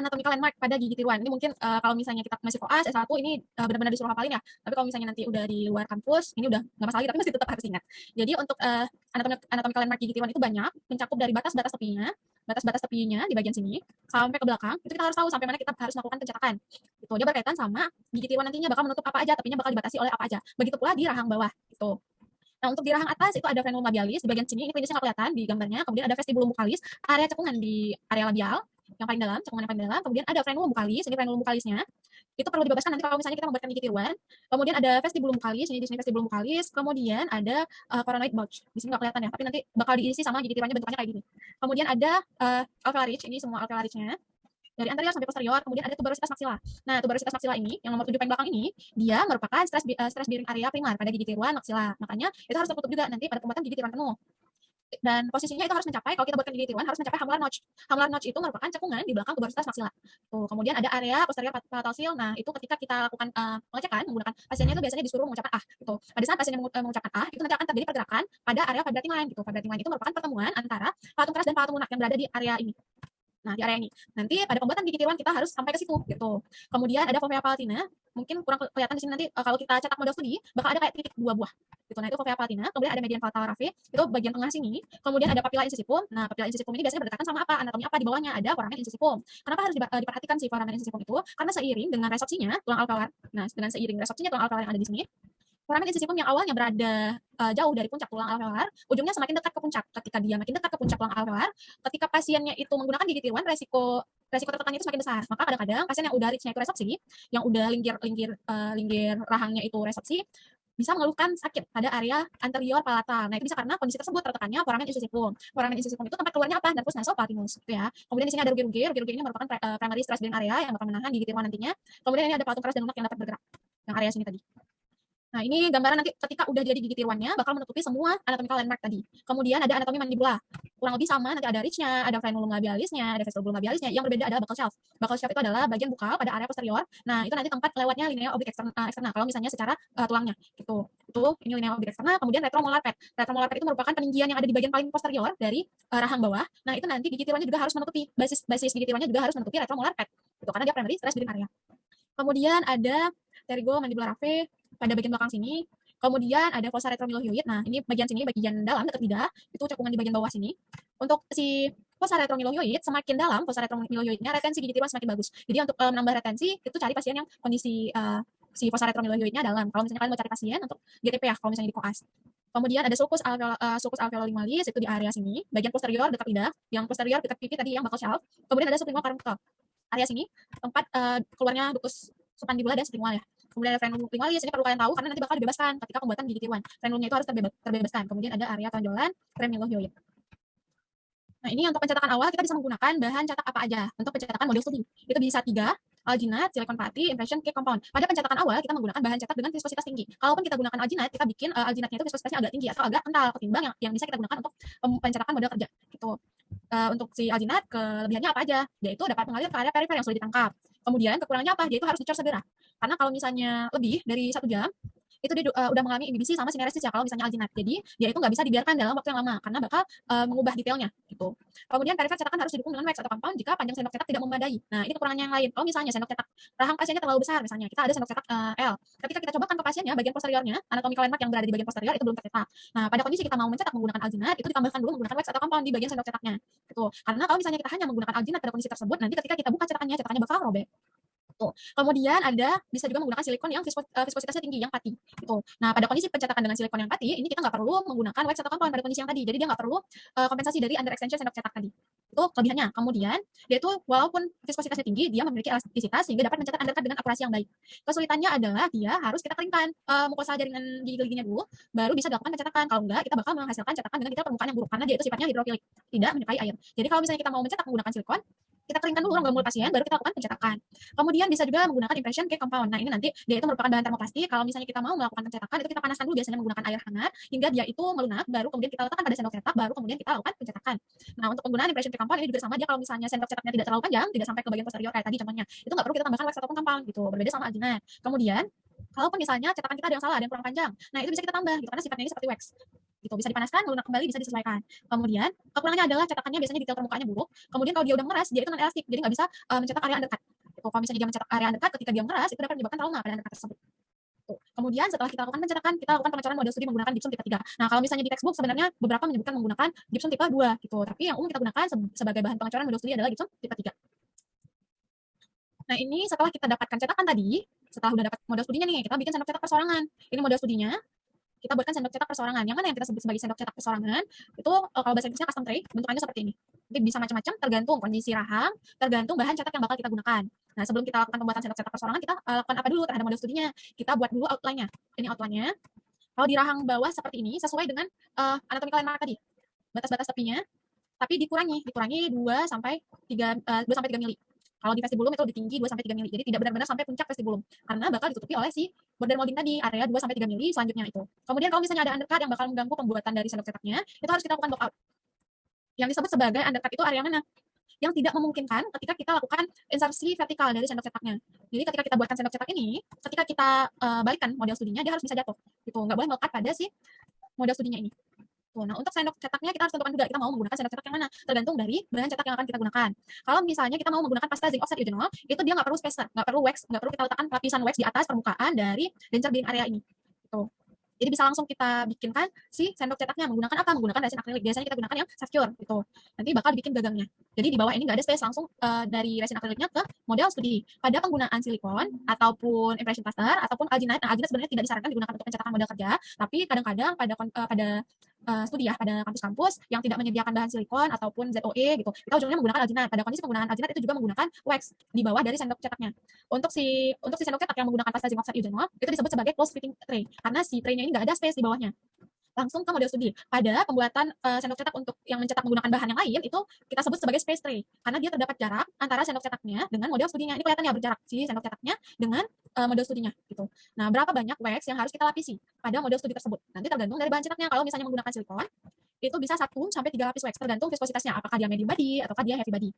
anatomical landmark pada gigi tiruan. Ini mungkin kalau misalnya kita masih koas S1 ini benar-benar disuruh hafalin ya. Tapi kalau misalnya nanti udah di luar kampus, ini udah nggak masalah lagi, tapi masih tetap harus ingat. Jadi untuk anatomical landmark gigi tiruan itu banyak, mencakup dari batas tepinya di bagian sini sampai ke belakang. Itu kita harus tahu sampai mana kita harus melakukan pencetakan. Itu dia berkaitan sama gigi tiruan nantinya bakal menutup apa aja, tepinya bakal dibatasi oleh apa aja. Begitu pula di rahang bawah. Gitu. Nah, untuk di rahang atas itu ada frenulum labialis di bagian sini, ini klinisnya nggak kelihatan di gambarnya. Kemudian ada vestibulum buccalis, area cekungan di area labial yang paling dalam, cekungan yang paling dalam. Kemudian ada frenulum buccalis, ini frenulum buccalisnya. Itu perlu dibebaskan nanti kalau misalnya kita membuatkan gigi tiruan. Kemudian ada vestibulum buccalis, ini di sini vestibulum buccalis. Kemudian ada coronoid bulge, di sini nggak kelihatan ya, tapi nanti bakal diisi sama gigi tiruannya bentukannya kayak gini. Kemudian ada alveolar ridge, ini semua alveolar ridge-nya dari anterior sampai posterior. Kemudian ada tuberositas maxilla. Nah, tuberositas maxilla ini yang nomor 7 paling belakang ini, dia merupakan stress bearing area primar pada gigi tiruan maxilla. Makanya itu harus tertutup juga nanti pada pembuatan gigi tiruan penuh. Dan posisinya itu harus mencapai, kalau kita buatkan gigi tiruan harus mencapai hamular notch. Hamular notch itu merupakan cekungan di belakang tuberositas maxilla. Tuh, kemudian ada area posterior palatal seal. Nah, itu ketika kita lakukan pengecekan menggunakan pasiennya itu biasanya disuruh mengucapkan ah gitu. Pada saat pasiennya mengucapkan ah, itu nanti akan terjadi pergerakan pada area vibrating line gitu. Vibrating line itu merupakan pertemuan antara palatum keras dan palatum lunak yang berada di area ini. Nah, di area ini. Nanti pada pembuatan gigi tiruan kita harus sampai ke situ gitu. Kemudian ada fovea palatina, mungkin kurang kelihatan di sini nanti kalau kita cetak model studi bakal ada kayak titik dua buah. Gitu. Nah, itu fovea palatina. Kemudian ada median palatal raphe, itu bagian tengah sini. Kemudian ada papilla incisivum. Nah, papilla incisivum ini biasanya berdekatan sama apa? Anatomi apa di bawahnya? Ada foramen incisivum. Kenapa harus diperhatikan si foramen incisivum itu? Karena seiring dengan resorpsinya tulang alveolar. Nah, dengan seiring resorpsinya tulang alveolar yang ada di sini, foramen incisivum yang awalnya berada jauh dari puncak tulang alveolar, ujungnya semakin dekat ke puncak. Ketika dia makin dekat ke puncak tulang alveolar, ketika pasiennya itu menggunakan gigi tiruan, resiko tertekannya itu semakin besar. Maka kadang-kadang pasien yang udah reach-nya itu resopsi, yang udah linggir rahangnya itu resopsi, bisa mengeluhkan sakit pada area anterior palatal. Nah, itu bisa karena kondisi tersebut tertekannya foramen incisivum. Foramen incisivum itu tempat keluarnya apa? Nervus nasopalatinus, gitu ya. Kemudian di sini ada rugi-rugi. Rugi-rugi ini merupakan primary stress bearing area yang bakal menahan gigi tiruan nantinya. Kemudian ini ada palatum keras dan lunak yang dapat bergerak. Yang area sini tadi. Nah, ini gambaran nanti ketika udah jadi gigi tiruannya bakal menutupi semua anatomical landmark tadi. Kemudian ada anatomi mandibula. Kurang lebih sama, nanti ada ridge-nya, ada frenulum labialisnya, ada vestibulum labialisnya. Yang berbeda adalah buccal shelf. Buccal shelf itu adalah bagian bukal pada area posterior. Nah, itu nanti tempat lewatnya linea oblik eksterna kalau misalnya secara tulangnya gitu. Itu ini linea oblik eksterna, kemudian retromolar pad. Retromolar pad itu merupakan peninggian yang ada di bagian paling posterior dari rahang bawah. Nah, itu nanti gigi tiruannya juga harus menutupi basis gigi tiruannya juga harus menutupi retromolar pad. Itu karena dia primary stress bearing area. Kemudian ada pterygo mandibular raphe pada bagian belakang sini. Kemudian ada fossa retromiliohyoid. Nah, ini bagian sini, bagian dalam dekat lidah, itu cekungan di bagian bawah sini. Untuk si fossa retromiliohyoid, semakin dalam fossa retromiliohyoidnya, retensi gigi tiruan semakin bagus. Jadi untuk menambah retensi, itu cari pasien yang kondisi si fossa retromiliohyoidnya dalam. Kalau misalnya kalian mau cari pasien untuk GTP ya, kalau misalnya di koas. Kemudian ada sulcus alveololimalis, itu di area sini, bagian posterior dekat lidah, yang posterior dekat pipi tadi yang buccal shelf. Kemudian ada sublingual carbuncle. Area sini, tempat keluarnya ductus submandibula dan sublingual ya. Kemudian ada frenulum lingualis, ini perlu kalian tahu karena nanti bakal dibebaskan ketika pembuatan gigi tiruan. Frenulumnya itu harus terbebaskan. Kemudian ada area tonjolan premillohyoid. Nah, ini untuk pencetakan awal kita bisa menggunakan bahan cetak apa aja untuk pencetakan model studi. Itu bisa 3, alginat, silikon putty, impression cake compound. Pada pencetakan awal kita menggunakan bahan cetak dengan viskositas tinggi. Kalaupun kita gunakan alginat, kita bikin alginatnya itu viskositasnya agak tinggi atau agak kental ketimbang yang bisa kita gunakan untuk pencetakan model kerja. Gitu. Untuk si alginat kelebihannya apa aja? Yaitu dapat mengalir ke area perifer yang sulit ditangkap. Kemudian kekurangannya apa? Yaitu harus dicor segera. Karena kalau misalnya lebih dari 1 jam, itu dia udah mengalami inhibisi sama sineresis ya kalau misalnya alginat. Jadi dia itu nggak bisa dibiarkan dalam waktu yang lama karena bakal mengubah detailnya gitu. Kemudian perifer cetakan harus didukung dengan wax atau compound jika panjang sendok cetak tidak memadai. Nah, ini kekurangannya yang lain. Kalau misalnya sendok cetak rahang pasiennya terlalu besar, misalnya kita ada sendok cetak L. Ketika kita cobakan ke pasiennya, bagian posteriornya, anatomical landmark yang berada di bagian posterior itu belum tercetak. Nah, pada kondisi kita mau mencetak menggunakan alginat, itu ditambahkan dulu menggunakan wax atau compound di bagian sendok cetaknya. Gitu. Karena kalau misalnya kita hanya menggunakan alginat pada kondisi tersebut, nanti ketika kita buka cetakannya bakal robek. Tuh. Kemudian bisa juga menggunakan silikon yang viskositasnya tinggi, yang putty. Gitu. Nah, pada kondisi pencetakan dengan silikon yang putty, ini kita nggak perlu menggunakan wax atau compound pada kondisi yang tadi. Jadi dia nggak perlu kompensasi dari under extension sendok cetak tadi. Itu kelebihannya. Kemudian dia itu walaupun viskositasnya tinggi, dia memiliki elastisitas sehingga dapat mencetak undercut dengan akurasi yang baik. Kesulitannya adalah dia harus kita keringkan mukosa jaringan gigi-giginya dulu, baru bisa dilakukan pencetakan. Kalau enggak, kita bakal menghasilkan cetakan dengan detail permukaan yang buruk karena dia itu sifatnya hidrofilik, tidak menyukai air. Jadi kalau misalnya kita mau mencetak menggunakan silikon, kita keringkan dulu rongga mulut pasien, baru kita lakukan pencetakan. Kemudian bisa juga menggunakan impression cake compound. Nah, ini nanti dia itu merupakan bahan termoplastik. Kalau misalnya kita mau melakukan pencetakan, itu kita panaskan dulu biasanya menggunakan air hangat hingga dia itu melunak, baru kemudian kita letakkan pada sendok cetak, baru kemudian kita lakukan pencetakan. Nah, untuk penggunaan impression cake compound ini juga sama, dia kalau misalnya sendok cetaknya tidak terlalu panjang, tidak sampai ke bagian posterior kayak tadi contohnya, itu nggak perlu kita tambahkan wax ataupun compound gitu. Berbeda sama alginat. Kemudian kalaupun misalnya cetakan kita ada yang salah, ada yang kurang panjang, nah itu bisa kita tambah gitu karena sifatnya ini seperti wax. gitu. Bisa dipanaskan, melunak kembali, bisa disesuaikan. Kemudian kekurangannya adalah cetakannya biasanya detail permukaannya buruk. Kemudian kalau dia udah mengeras, dia itu non elastik, jadi nggak bisa mencetak area undercut. Gitu. Kalau misalnya dia mencetak area undercut, ketika dia mengeras itu dapat menyebabkan trauma pada undercut tersebut. Tuh. Kemudian setelah kita lakukan pencetakan, kita lakukan pengecoran model studi menggunakan gypsum tipe 3. Nah, kalau misalnya di textbook sebenarnya beberapa menyebutkan menggunakan gypsum tipe 2 gitu. Tapi yang umum kita gunakan sebagai bahan pengecoran model studi adalah gypsum tipe 3. Nah, ini setelah kita dapatkan cetakan tadi, setelah udah dapat model studinya nih, kita bikin sendok cetak persorangan. Ini model studinya, kita buatkan sendok cetak persorangan. Yang mana yang kita sebut sebagai sendok cetak persorangan? Itu kalau bahasa Inggrisnya custom tray, bentukannya seperti ini. Jadi bisa macam-macam tergantung kondisi rahang, tergantung bahan cetak yang bakal kita gunakan. Nah, sebelum kita lakukan pembuatan sendok cetak persorangan, kita lakukan apa dulu terhadap model studinya? Kita buat dulu outline-nya. Ini outline-nya. Kalau di rahang bawah seperti ini, sesuai dengan anatomical landmark tadi. Batas-batas tepinya, tapi dikurangi 2 sampai 3 mili. Kalau di vestibulum itu lebih tinggi 2 sampai 3 mili. Jadi tidak benar-benar sampai puncak vestibulum karena bakal ditutupi oleh si border molding tadi, area 2 sampai 3 mili selanjutnya itu. Kemudian kalau misalnya ada undercut yang bakal mengganggu pembuatan dari sendok cetaknya, itu harus kita lakukan block out. Yang disebut sebagai undercut itu area mana? Yang tidak memungkinkan ketika kita lakukan insersi vertikal dari sendok cetaknya. Jadi ketika kita buatkan sendok cetak ini, ketika kita balikkan model studinya, dia harus bisa jatuh. Gitu. Nggak boleh melekat pada si model studinya ini. Tuh, nah untuk sendok cetaknya kita harus tentukan juga kita mau menggunakan sendok cetak yang mana, tergantung dari bahan cetak yang akan kita gunakan. Kalau misalnya kita mau menggunakan pasta zinc oxide eugenol, itu dia nggak perlu spacer, nggak perlu wax, nggak perlu kita letakkan lapisan wax di atas permukaan dari denture beam area ini. Tuh. Jadi bisa langsung kita bikinkan si sendok cetaknya menggunakan apa? Menggunakan resin akrilik. Biasanya kita gunakan yang secure gitu. Nanti bakal dibikin gagangnya. Jadi di bawah ini nggak ada space, langsung dari resin akriliknya ke model studi. Pada penggunaan silikon ataupun impression plaster ataupun alginate. Nah, alginate sebenarnya tidak disarankan digunakan untuk pencetakan model kerja, tapi kadang-kadang pada studi ya, pada kampus-kampus yang tidak menyediakan bahan silikon ataupun ZOE gitu, kita ujungnya menggunakan alginate. Pada kondisi penggunaan alginate itu juga menggunakan wax di bawah dari sendok cetaknya. Untuk si sendok cetak yang menggunakan pasta zinc oxide eugenol itu disebut sebagai closed fitting tray karena si tray-nya ini nggak ada space di bawahnya. Langsung ke model studi. Pada pembuatan sendok cetak untuk yang mencetak menggunakan bahan yang lain itu kita sebut sebagai space tray karena dia terdapat jarak antara sendok cetaknya dengan model studinya. Ini kelihatan ya berjarak si sendok cetaknya dengan model studinya gitu. Nah, berapa banyak wax yang harus kita lapisi pada model studi tersebut? Nanti tergantung dari bahan cetaknya. Kalau misalnya menggunakan silikon, itu bisa 1 sampai 3 lapis wax tergantung viskositasnya, apakah dia medium body ataukah dia heavy body.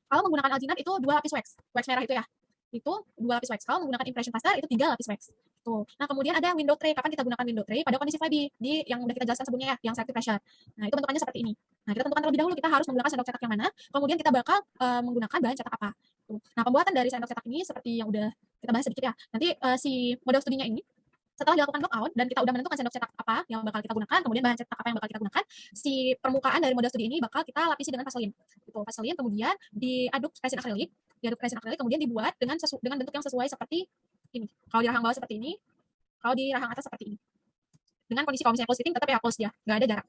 Kalau menggunakan alginate itu 2 lapis wax merah itu ya. Itu 2 lapis wax. Kalau menggunakan impression plaster itu 3 lapis wax. Tuh. Nah, kemudian ada window tray. Kapan kita gunakan window tray? Pada kondisi flabby di yang udah kita jelaskan sebelumnya ya, yang circuit pressure. Nah, itu bentukannya seperti ini. Nah, kita tentukan terlebih dahulu kita harus menggunakan sendok cetak yang mana, kemudian kita bakal menggunakan bahan cetak apa. Tuh. Nah, pembuatan dari sendok cetak ini seperti yang udah kita bahas sedikit ya. Nanti si model studinya ini setelah dilakukan block out dan kita udah menentukan sendok cetak apa yang bakal kita gunakan, kemudian bahan cetak apa yang bakal kita gunakan, si permukaan dari model studi ini bakal kita lapisi dengan vaselin. Gitu, vaselin kemudian diaduk resin akrilik, kemudian dibuat dengan bentuk yang sesuai seperti ini. Kalau di rahang bawah seperti ini, kalau di rahang atas seperti ini. Dengan kondisi kalau misalnya close fitting tetap ya close ya, nggak ada jarak.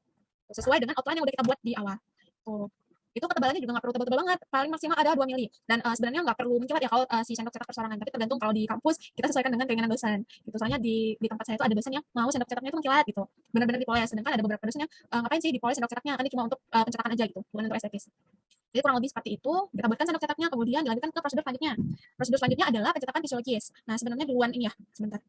Sesuai dengan outline yang udah kita buat di awal. Tuh. Itu ketebalannya juga nggak perlu tebal-tebal banget, paling maksimal ada 2 mili. Dan sebenarnya nggak perlu menkilat ya kalau si sendok cetak persorangan, tapi tergantung kalau di kampus kita sesuaikan dengan keinginan dosen. Gitu. Soalnya di tempat saya itu ada dosen yang mau sendok cetaknya itu menkilat gitu, benar-benar dipoles. Sedangkan ada beberapa dosen yang ngapain sih dipoles sendok cetaknya, kan ini cuma untuk pencetakan aja gitu, bukan untuk estetis. Jadi kurang lebih seperti itu, kita buatkan sendok cetaknya, kemudian dilanjutkan ke prosedur selanjutnya. Prosedur selanjutnya adalah pencetakan fisiologis. Nah, sebenarnya duluan ini ya, sebentar.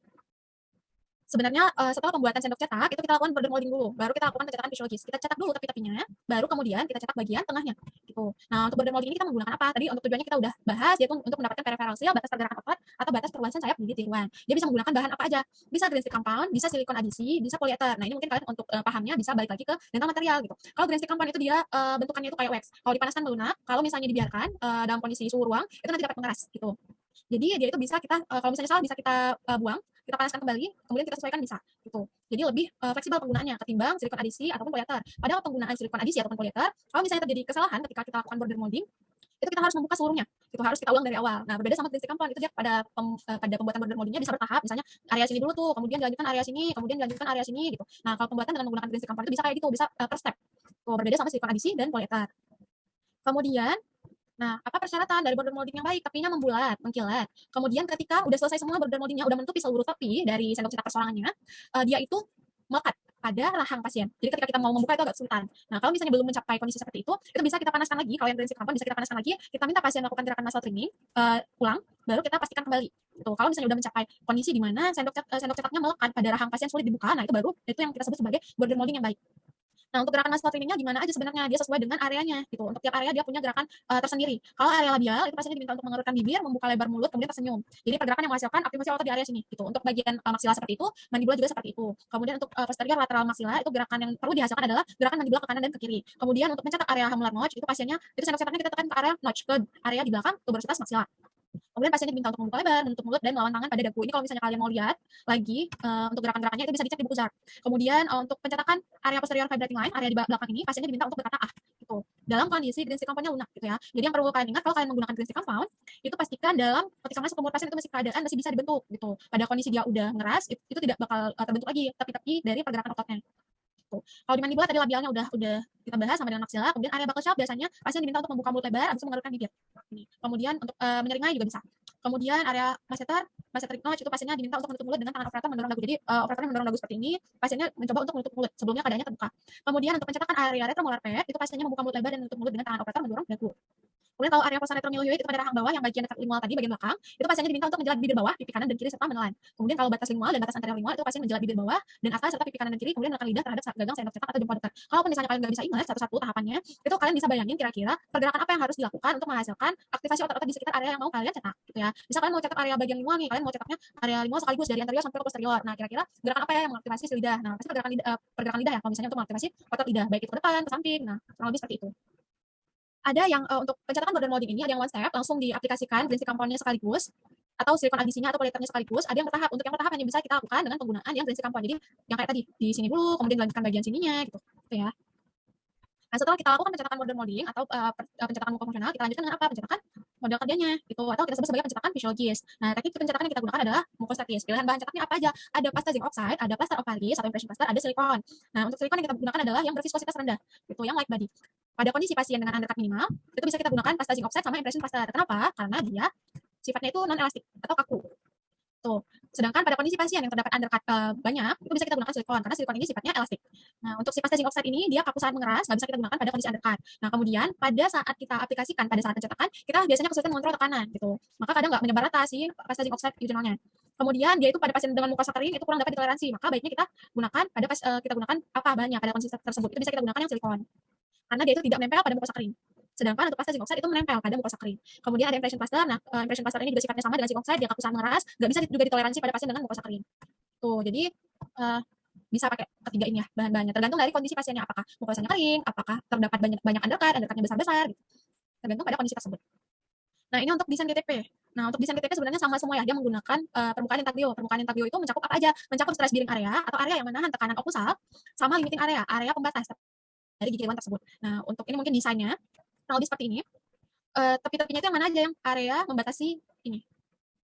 Sebenarnya setelah pembuatan sendok cetak itu kita lakukan border molding dulu, baru kita lakukan pencetakan fisiologis. Kita cetak dulu tepi-tepinya, baru kemudian kita cetak bagian tengahnya gitu. Nah, untuk border molding ini kita menggunakan apa? Tadi untuk tujuannya kita udah bahas, yaitu untuk mendapatkan peripheral seal, batas pergerakan otot atau batas perluasan sayap gigi tiruan. Dia bisa menggunakan bahan apa aja? Bisa green stick compound, bisa silikon adisi, bisa polyeter. Nah, ini mungkin kalian untuk pahamnya bisa balik lagi ke dental material gitu. Kalau green stick compound itu dia bentukannya itu kayak wax. Kalau dipanaskan melunak, kalau misalnya dibiarkan dalam kondisi suhu ruang itu nanti dapat mengeras gitu. Jadi dia itu bisa kita kalau misalnya salah bisa kita buang, kita panaskan kembali, kemudian kita sesuaikan bisa gitu. Jadi lebih fleksibel penggunaannya ketimbang silikon adisi ataupun polyeter. Padahal penggunaan silikon adisi ataupun polyeter, kalau misalnya terjadi kesalahan ketika kita lakukan border molding, itu kita harus membuka seluruhnya. Itu harus kita ulang dari awal. Nah, berbeda sama green stick compound itu dia pada pembuatan border moldingnya bisa bertahap, misalnya area sini dulu tuh, kemudian dilanjutkan area sini, kemudian dilanjutkan area sini gitu. Nah, kalau pembuatan dengan menggunakan green stick compound itu bisa kayak gitu, bisa per step. Tuh, berbeda sama silikon adisi dan polyeter. Kemudian nah, apa persyaratan dari border molding yang baik? Tepinya membulat, mengkilat. Kemudian ketika udah selesai semua border moldingnya, udah menutupi seluruh tepi dari sendok cetak persorangannya, dia itu melekat pada rahang pasien. Jadi ketika kita mau membuka itu agak kesulitan. Nah, kalau misalnya belum mencapai kondisi seperti itu bisa kita panaskan lagi. Kalau yang green stick compound bisa kita panaskan lagi. Kita minta pasien melakukan gerakan muscle training ulang, baru kita pastikan kembali. Gitu. Kalau misalnya udah mencapai kondisi di mana sendok cetaknya melekat pada rahang pasien sulit dibuka, nah itu baru itu yang kita sebut sebagai border molding yang baik. Nah, untuk gerakan muscle training-nya gimana aja sebenarnya, dia sesuai dengan areanya gitu. Untuk tiap area dia punya gerakan tersendiri. Kalau area labial itu pastinya diminta untuk mengerutkan bibir, membuka lebar mulut, kemudian tersenyum. Jadi pergerakan yang menghasilkan aktivasi otot di area sini gitu. Untuk bagian maksila seperti itu, mandibula juga seperti itu. Kemudian untuk posterior lateral maksila itu gerakan yang perlu dihasilkan adalah gerakan mandibula ke kanan dan ke kiri. Kemudian untuk mencetak area hamular notch itu pasiennya itu sendok-sendoknya kita tekan ke area notch, ke area di belakang tuberositas maksila. Kemudian pasiennya diminta untuk membuka lebar, menutup mulut, dan melawan tangan pada dagu. Ini kalau misalnya kalian mau lihat lagi untuk gerakan-gerakannya itu bisa dicek di buku ZAR. Kemudian untuk pencetakan area posterior vibrating line, area di belakang ini, pasiennya diminta untuk berkata ah gitu. Dalam kondisi green stick compound-nya lunak gitu ya. Jadi yang perlu kalian ingat kalau kalian menggunakan green stick compound, itu pastikan dalam ketika masuk ke mulut pasien itu masih bisa dibentuk gitu. Pada kondisi dia udah ngeras, itu tidak bakal terbentuk lagi tapi dari pergerakan ototnya. Gitu. Kalau di mandibula tadi labialnya udah kita bahas sama dengan maksila, kemudian area buccal shaft biasanya pasien diminta untuk membuka mulut lebar, habis itu mengerutkan bibir. Ini. Kemudian untuk menyeringai juga bisa. Kemudian area masseter notch itu pasiennya diminta untuk menutup mulut dengan tangan operator mendorong dagu. Jadi operatornya mendorong dagu seperti ini, pasiennya mencoba untuk menutup mulut sebelumnya keadaannya terbuka. Kemudian untuk pencetakan area retromolar pad itu pasiennya membuka mulut lebar dan menutup mulut dengan tangan operator mendorong dagu. Kemudian kalau area fossa retromilioid itu pada rahang bawah yang bagian dekat lingual tadi, bagian belakang, itu pasiennya diminta untuk menjelat bibir bawah, pipi kanan dan kiri serta menelan. Kemudian kalau batas lingual dan batas anterior lingual itu pasien menjelat bibir bawah dan atas serta pipi kanan dan kiri, kemudian menekan lidah terhadap gagang sendok cetak atau jempol dekat. Kalaupun misalnya kalian nggak bisa ingat satu-satu tahapannya, itu kalian bisa bayangin kira-kira pergerakan apa yang harus dilakukan untuk menghasilkan aktivasi otot-otot di sekitar area yang mau kalian cetak, gitu ya. Misal kalian mau cetak area bagian lingual nih, kalian mau cetaknya area lingual sekaligus dari anterior sampai ke posterior. Nah, kira-kira gerakan apa ya yang mengaktifasi si lidah? Nah, pasti pergerakan lidah ya, kalau misalnya untuk mengaktifasi otot lidah, baik itu ke depan, ke samping. Nah, kurang lebih seperti itu. Ada yang untuk pencetakan border molding ini ada yang one step langsung diaplikasikan green stick compound-nya sekaligus atau silikon adhesinya atau politernya sekaligus. Ada yang bertahap. Untuk yang bertahap hanya bisa kita lakukan dengan penggunaan yang green stick compound. Jadi yang kayak tadi di sini dulu, kemudian dilanjutkan bagian sininya gitu. Gitu ya. Nah, setelah kita lakukan pencetakan border molding atau pencetakan muka fungsional, kita lanjutkan dengan apa? Pencetakan model kerjanya gitu, atau kita sebut sebagai pencetakan fisiologis. Nah, teknik pencetakan yang kita gunakan adalah mukostatis. Pilihan bahan cetaknya apa aja? Ada pasta zinc oxide, ada plaster opalis atau impression plaster, ada silikon. Nah, untuk silikon yang kita gunakan adalah yang berviskositas rendah, gitu, yang light body. Pada kondisi pasien dengan undercut minimal, itu bisa kita gunakan pasta zinc oxide sama impression plaster. Kenapa? Karena dia sifatnya itu non elastik atau kaku. Tuh. Sedangkan pada kondisi pasien yang terdapat undercut banyak, itu bisa kita gunakan silikon karena silikon ini sifatnya elastik. Nah, untuk si pasta zinc oxide ini dia kaku saat mengeras, nggak bisa kita gunakan pada kondisi undercut. Nah, kemudian pada saat kita aplikasikan pada saat pencetakan, kita biasanya kesulitan mengontrol tekanan gitu. Maka kadang nggak menyebar rata si pasta zinc oxide originalnya. Kemudian dia itu pada pasien dengan mukosa kering itu kurang dapat ditoleransi, maka baiknya kita gunakan kita gunakan apa bahannya pada kondisi tersebut. Itu bisa kita gunakan yang silikon. Karena dia itu tidak menempel pada mukosa kering. Sedangkan untuk pasta zinc oxide itu menempel pada mukosa kering. Kemudian ada impression plaster. Nah, impression plaster ini juga sifatnya sama dengan zinc oxide, dia kaku saat mengeras, nggak bisa juga ditoleransi pada pasien dengan mukosa kering. Tuh, jadi bisa pakai ketiga ini ya bahan-bahannya. Tergantung dari kondisi pasiennya, apakah mukosanya kering, apakah terdapat banyak undercutnya besar-besar gitu. Tergantung pada kondisi tersebut. Nah, ini untuk desain GTP. Nah, untuk desain GTP sebenarnya sama semua ya. Dia menggunakan permukaan intaglio. Permukaan intaglio itu mencakup apa aja? Mencakup stress bearing area atau area yang menahan tekanan okusal sama limiting area pembatas dari gigi hewan tersebut. Nah, untuk ini mungkin desainnya kurang lebih seperti ini. Tepi-tepinya itu yang mana aja yang area membatasi ini.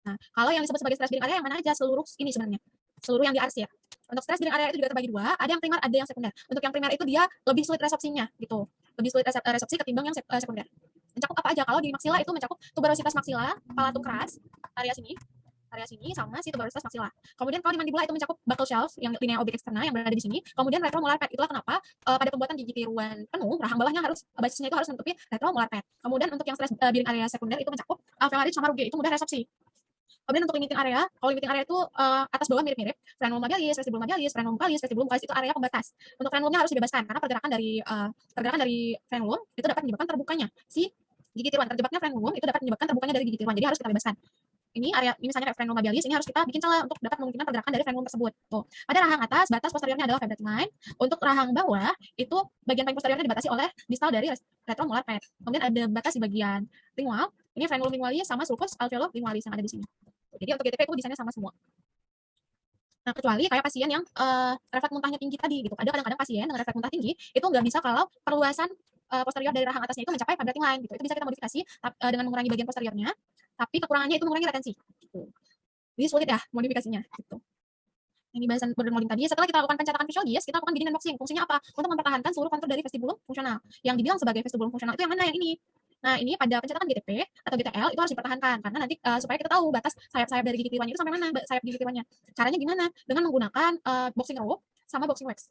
Nah, kalau yang disebut sebagai stress bearing area yang mana aja? Seluruh ini sebenarnya. Seluruh yang di arsir. Untuk stress bearing area itu juga terbagi dua, ada yang primer, ada yang sekunder. Untuk yang primer itu dia lebih sulit resepsinya gitu. Lebih sulit resepsi ketimbang yang sekunder. Mencakup apa aja? Kalau di maksila itu mencakup tuberositas maksila, palatum keras, area sini sama si tuberositas maksila. Kemudian kalau di mandibula itu mencakup buccal shelf yang linea oblik eksterna yang berada di sini. Kemudian retromolar pad, itulah kenapa pada pembuatan gigi tiruan penuh rahang bawahnya basisnya itu harus menutupi retromolar pad. Kemudian untuk yang stress bearing area sekunder itu mencakup alveolaris sama rugae, itu mudah resepsi. Kemudian untuk limiting area, kalau limiting area itu atas bawah mirip-mirip, frenulum labialis, frenulum buccalis, vestibulum buccalis itu area pembatas. Untuk frenulumnya harus dibebaskan karena pergerakan dari frenulum itu dapat menyebabkan terbukanya si gigi tiruan. Terjebaknya frenulum itu dapat menyebabkan terbukanya dari gigi tiruan. Jadi harus kita bebaskan. Ini area misalnya frenulum labialis, ini harus kita bikin celah untuk dapat memungkinkan pergerakan dari frenulum tersebut. Tuh. Pada rahang atas, batas posteriornya adalah vibrating line. Untuk rahang bawah, itu bagian paling posteriornya dibatasi oleh distal dari retromolar pad. Kemudian ada batas di bagian lingual. Ini frenulum lingualis sama sulcus alveolo-lingualis yang ada di sini. Jadi untuk GTP itu desainnya sama semua. Nah, kecuali kayak pasien yang refleks muntahnya tinggi tadi gitu. Ada kadang-kadang pasien dengan refleks muntah tinggi itu nggak bisa kalau perluasan posterior dari rahang atasnya itu mencapai vibrating line gitu. Itu bisa kita modifikasi dengan mengurangi bagian posteriornya, tapi kekurangannya itu mengurangi retensi. Gitu. Jadi sulit ya modifikasinya gitu. Ini bahasan border molding tadi. Setelah kita lakukan pencetakan fisiologis, kita lakukan beading dan boxing. Fungsinya apa? Untuk mempertahankan seluruh kontur dari vestibulum fungsional. Yang dibilang sebagai vestibulum fungsional itu yang mana? Yang ini. Nah, ini pada pencetakan GTP atau GTL itu harus dipertahankan karena nanti supaya kita tahu batas sayap-sayap dari gigi tiruannya itu sampai mana sayap gigi tiruannya. Caranya gimana? Dengan menggunakan boxing rope sama boxing wax.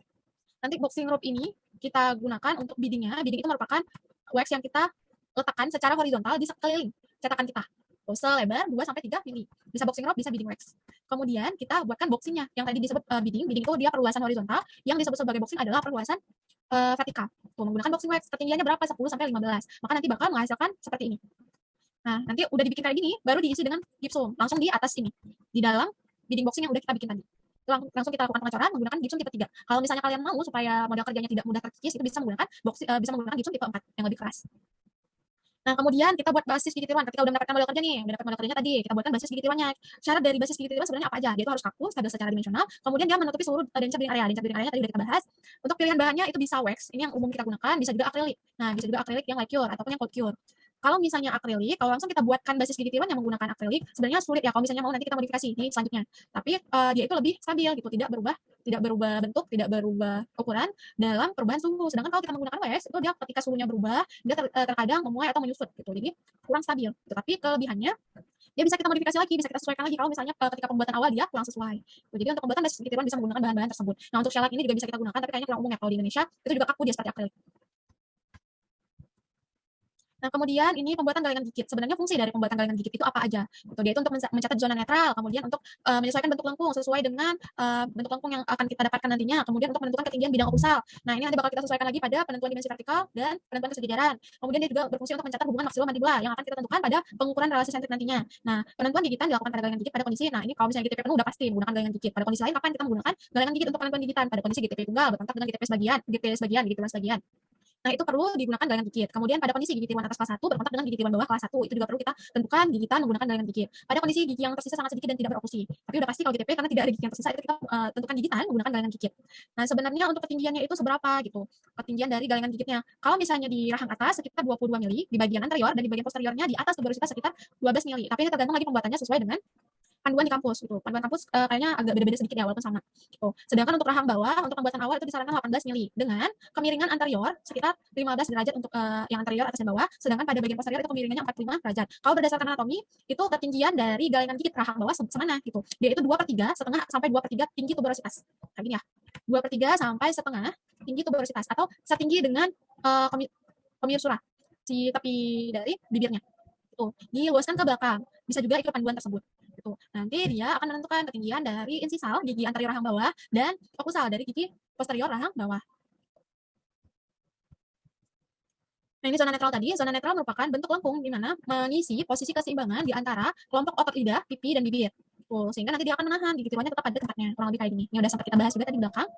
Nanti boxing rope ini kita gunakan untuk beadingnya. Beading itu merupakan wax yang kita letakkan secara horizontal di sekeliling cetakan kita. Selebar 2-3 mili. Bisa boxing rope, bisa beading wax. Kemudian kita buatkan boxingnya. Yang tadi disebut beading. Beading itu dia perluasan horizontal. Yang disebut sebagai boxing adalah perluasan vertikal. Tuh, menggunakan boxing wax. Ketinggiannya berapa? 10 sampai 15. Maka nanti bakal menghasilkan seperti ini. Nah, nanti udah dibikin kayak gini, baru diisi dengan gipsum. Langsung di atas ini. Di dalam bidding boxing yang udah kita bikin tadi. Langsung kita lakukan pengecoran menggunakan gipsum tipe 3. Kalau misalnya kalian mau supaya model kerjanya tidak mudah terkikis, itu bisa menggunakan gipsum tipe 4 yang lebih keras. Nah, kemudian kita buat basis gigi tiruan. Ketika udah mendapatkan model kerja nih, udah dapat model kerjanya tadi, kita buatkan basis gigi tiruannya. Syarat dari basis gigi tiruan sebenarnya apa aja? Dia itu harus kaku, stabil secara dimensional, kemudian dia menutupi seluruh dencar breathing area. Dencar breathing area tadi udah kita bahas. Untuk pilihan bahannya itu bisa wax, ini yang umum kita gunakan, bisa juga akrilik. Nah, bisa juga akrilik yang light cure ataupun yang cold cure. Kalau misalnya akrilik, kalau langsung kita buatkan basis gigi tiruan yang menggunakan akrilik, sebenarnya sulit ya kalau misalnya mau nanti kita modifikasi di selanjutnya. Tapi dia itu lebih stabil gitu, tidak berubah bentuk, tidak berubah ukuran dalam perubahan suhu. Sedangkan kalau kita menggunakan wax, itu dia ketika suhunya berubah, dia terkadang memuai atau menyusut gitu. Jadi kurang stabil. Gitu. Tapi kelebihannya dia bisa kita modifikasi lagi, bisa kita sesuaikan lagi kalau misalnya ketika pembuatan awal dia kurang sesuai. Jadi untuk pembuatan basis gigi tiruan bisa menggunakan bahan-bahan tersebut. Nah, untuk shellac ini juga bisa kita gunakan, tapi kayaknya kurang umum ya kalau di Indonesia. Itu juga kaku dia seperti akrilik. Nah, kemudian ini pembuatan galengan gigit. Sebenarnya fungsi dari pembuatan galengan gigit itu apa aja? Gitu. Dia itu untuk mencatat zona netral, kemudian untuk menyesuaikan bentuk lengkung sesuai dengan bentuk lengkung yang akan kita dapatkan nantinya, kemudian untuk menentukan ketinggian bidang opusal. Nah, ini nanti bakal kita sesuaikan lagi pada penentuan dimensi vertikal dan penentuan kesejajaran. Kemudian dia juga berfungsi untuk mencatat hubungan maksimum mandibula yang akan kita tentukan pada pengukuran relasi sentrik nantinya. Nah, penentuan gigitan dilakukan pada galengan gigit pada kondisi, nah ini kalau misalnya GTP penuh udah pasti menggunakan galengan gigit. Pada kondisi lain kapan kita menggunakan galengan gigit untuk penentuan gigitan? Pada kondisi GTP tunggal berkontak dengan GTP sebagian, gigi tiruan sebagian. Nah, itu perlu digunakan galengan gigit. Kemudian pada kondisi gigi tiruan atas kelas 1 berkontak dengan gigi tiruan bawah kelas 1, itu juga perlu kita tentukan gigitan menggunakan galengan gigit. Pada kondisi gigi yang tersisa sangat sedikit dan tidak berokusi. Tapi udah pasti kalau GTP karena tidak ada gigi yang tersisa, itu kita tentukan gigitan menggunakan galengan gigit. Nah, sebenarnya untuk ketinggiannya itu seberapa gitu. Ketinggian dari galengan gigitnya. Kalau misalnya di rahang atas sekitar 22 mili, di bagian anterior dan di bagian posteriornya di atas tuberositas sekitar 12 mili. Tapi ini tergantung lagi pembuatannya sesuai dengan panduan di kampus gitu. Panduan kampus kayaknya agak beda-beda sedikit ya walaupun sama. Gitu. Sedangkan untuk rahang bawah untuk pembuatan awal itu disarankan 18 mili dengan kemiringan anterior sekitar 15 derajat untuk yang anterior atas dan bawah, sedangkan pada bagian posterior itu kemiringannya 45 derajat. Kalau berdasarkan anatomi itu ketinggian dari galengan gigit rahang bawah semana gitu. Dia itu 2/3 setengah sampai 2/3 tinggi tuberositas. Kayak gini ya. 2/3 sampai setengah tinggi tuberositas atau setinggi dengan komir surah si tepi dari bibirnya. Itu diluaskan ke belakang. Bisa juga ikut panduan tersebut. Gitu. Nanti dia akan menentukan ketinggian dari insisal gigi anterior rahang bawah dan okusal dari gigi posterior rahang bawah. Nah, ini zona netral tadi. Zona netral merupakan bentuk lengkung di mana mengisi posisi keseimbangan di antara kelompok otot lidah, pipi, dan bibir. Sehingga nanti dia akan menahan gigi tiruannya tetap pada tempatnya. Kurang lebih kayak gini. Ini udah sempat kita bahas juga tadi di belakang.